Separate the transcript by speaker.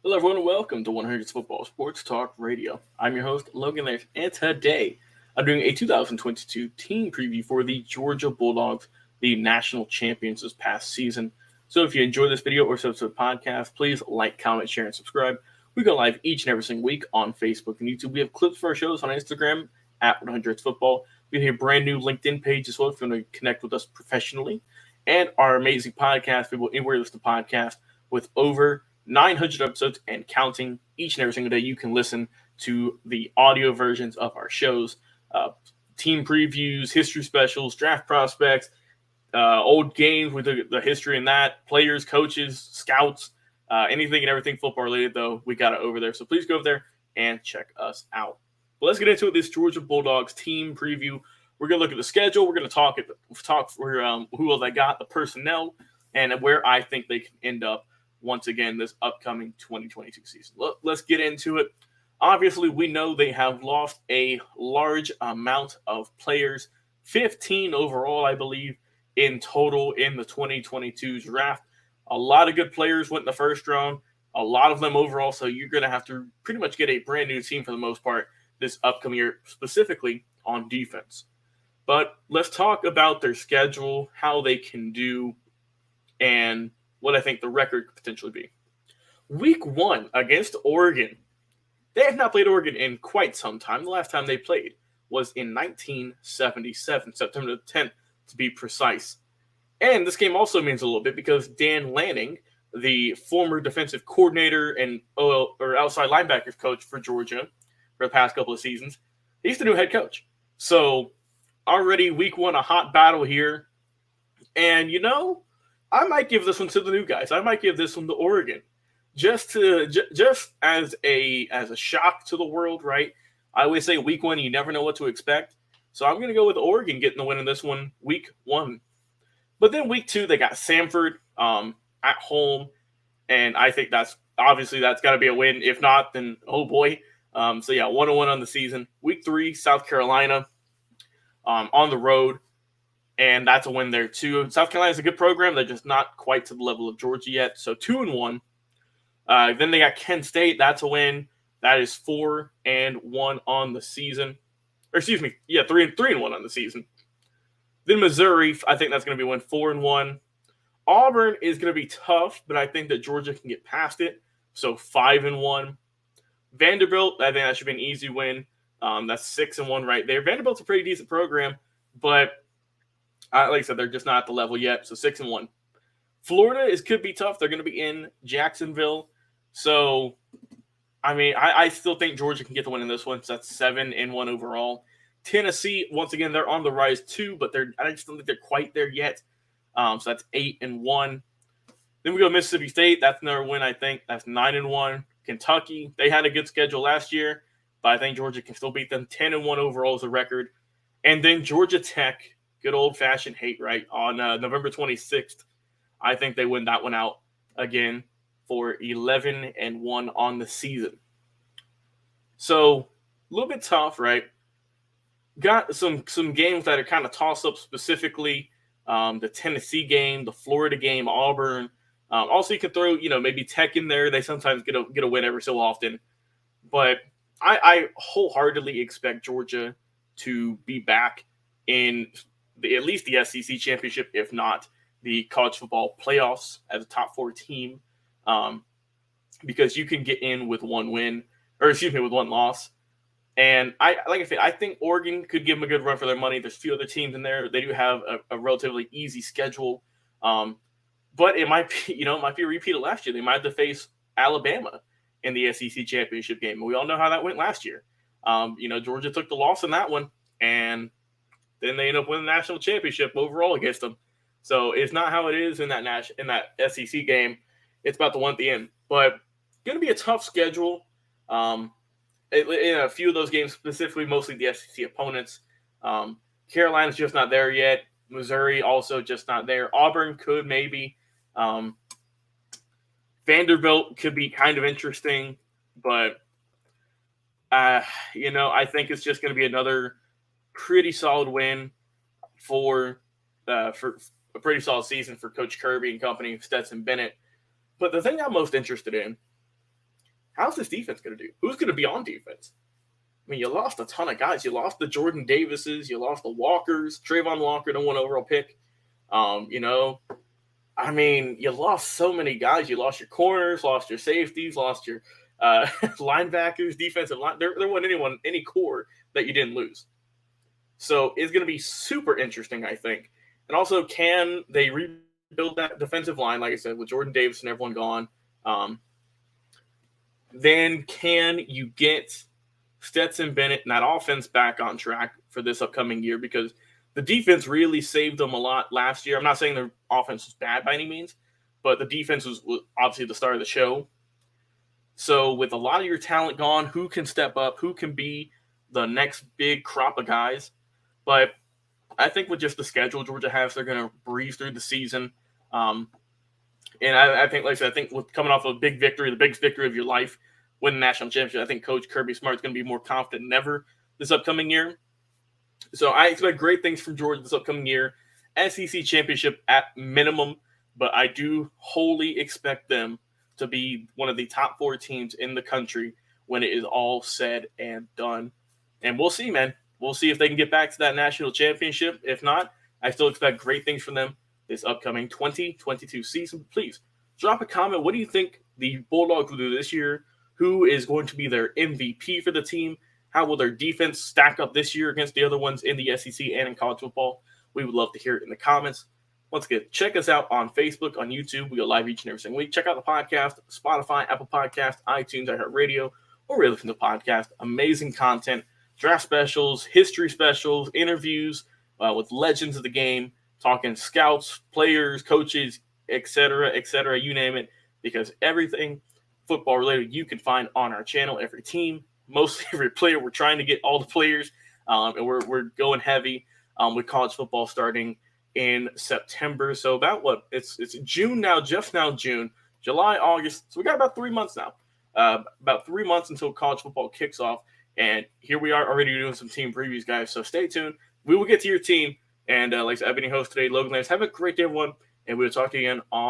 Speaker 1: Hello, everyone, and welcome to 100's Football Sports Talk Radio. I'm your host, Logan Landers, and today I'm doing a 2022 team preview for the Georgia Bulldogs, the national champions this past season. So if you enjoy this video or subscribe to the podcast, please like, comment, share, and subscribe. We go live each and every single week on Facebook and YouTube. We have clips for our shows on Instagram at 100's Football. We have a brand new LinkedIn page as well if you want to connect with us professionally. And our amazing podcast, people anywhere listen to podcast with over 900 episodes and counting each and every single day. You can listen to the audio versions of our shows, team previews, history specials, draft prospects, old games with the history in that, players, coaches, scouts, anything and everything football related, though, we got it over there. So please go over there and check us out. But let's get into it. This Georgia Bulldogs team preview. We're going to look at the schedule. We're going to talk for who else I got, the personnel, and where I think they can end up once again this upcoming 2022 season. Let's get into it. Obviously, we know they have lost a large amount of players, 15 overall, I believe, in total in the 2022 draft. A lot of good players went in the first round, a lot of them overall, so you're going to have to pretty much get a brand new team for the most part this upcoming year, specifically on defense. But let's talk about their schedule, how they can do, and what I think the record could potentially be. Week 1 against Oregon. They have not played Oregon in quite some time. The last time they played was in 1977, September 10th to be precise. And this game also means a little bit because Dan Lanning, the former defensive coordinator and outside linebackers coach for Georgia for the past couple of seasons, he's the new head coach. So already week 1, a hot battle here. And I might give this one to the new guys. I might give this one to Oregon, just as a shock to the world, right? I always say week 1, you never know what to expect. So I'm going to go with Oregon getting the win in this one, week 1. But then week 2, they got Samford at home, and I think that's got to be a win. If not, then oh boy. 1-1 on the season. Week 3, South Carolina on the road. And that's a win there too. South Carolina's a good program. They're just not quite to the level of Georgia yet. So 2-1. Then they got Kent State. That's a win. That is 4-1 on the season. Or excuse me, 3-1 on the season. Then Missouri, I think that's going to be a win, 4-1. Auburn is going to be tough, but I think that Georgia can get past it. So 5-1. Vanderbilt, I think that should be an easy win. That's 6-1 right there. Vanderbilt's a pretty decent program, but like I said, they're just not at the level yet. So 6-1. Florida could be tough. They're going to be in Jacksonville. So, I still think Georgia can get the win in this one. So that's 7-1 overall. Tennessee, once again, they're on the rise too, but I just don't think they're quite there yet. So that's 8-1. Then we go to Mississippi State. That's another win, I think. That's 9-1. Kentucky, they had a good schedule last year, but I think Georgia can still beat them. 10-1 overall is the record. And then Georgia Tech, good old-fashioned hate, right? On November 26th, I think they win that one out again for 11-1 on the season. So, a little bit tough, right? Got some games that are kind of toss-up specifically. The Tennessee game, the Florida game, Auburn. Also, you could throw, maybe Tech in there. They sometimes get a win every so often. But I wholeheartedly expect Georgia to be back in at least the SEC championship, if not the college football playoffs as a top 4 team, because you can get in with one loss. And I think Oregon could give them a good run for their money. There's a few other teams in there. They do have a relatively easy schedule, but it might be a repeat of last year. They might have to face Alabama in the SEC championship game. We all know how that went last year. Georgia took the loss in that one, and then they end up winning the national championship overall against them. So it's not how it is in that SEC game. It's about the one at the end. But going to be a tough schedule. In a few of those games, specifically mostly the SEC opponents. Carolina's just not there yet. Missouri also just not there. Auburn could maybe. Vanderbilt could be kind of interesting, but I think it's just going to be another pretty solid win for a pretty solid season for Coach Kirby and company, Stetson Bennett. But the thing I'm most interested in how's this defense going to do? Who's going to be on defense? I mean, you lost a ton of guys. You lost the Jordan Davises. You lost the Walkers. Trayvon Walker, the 1 overall pick. I mean, you lost so many guys. You lost your corners, lost your safeties, lost your linebackers, defensive line. There wasn't any core that you didn't lose. So it's going to be super interesting, I think. And also, can they rebuild that defensive line, like I said, with Jordan Davis and everyone gone? Then can you get Stetson Bennett and that offense back on track for this upcoming year? Because the defense really saved them a lot last year. I'm not saying their offense was bad by any means, but the defense was obviously the star of the show. So with a lot of your talent gone, who can step up? Who can be the next big crop of guys? But I think with just the schedule Georgia has, they're going to breeze through the season. And I think, like I said, I think with coming off a big victory, the biggest victory of your life, winning the national championship, I think Coach Kirby Smart is going to be more confident than ever this upcoming year. So I expect great things from Georgia this upcoming year. SEC championship at minimum, but I do wholly expect them to be one of the top 4 teams in the country when it is all said and done. And we'll see, man. We'll see if they can get back to that national championship. If not, I still expect great things from them this upcoming 2022 season. Please drop a comment. What do you think the Bulldogs will do this year? Who is going to be their MVP for the team? How will their defense stack up this year against the other ones in the SEC and in college football? We would love to hear it in the comments. Once again, check us out on Facebook, on YouTube. We go live each and every single week. Check out the podcast, Spotify, Apple Podcasts, iTunes, iHeartRadio, or wherever you listen to podcasts. Amazing content, draft specials, history specials, interviews with legends of the game, talking scouts, players, coaches, etc., you name it, because everything football related you can find on our channel. Every team, mostly every player. We're trying to get all the players, and we're going heavy with college football starting in September. So about what? It's June now, just now June, July, August. So we got about 3 months now. About 3 months until college football kicks off. And here we are already doing some team previews, guys. So stay tuned. We will get to your team. And like I said, I've been your host today, Logan Landers. Have a great day, everyone. And we'll talk to you again on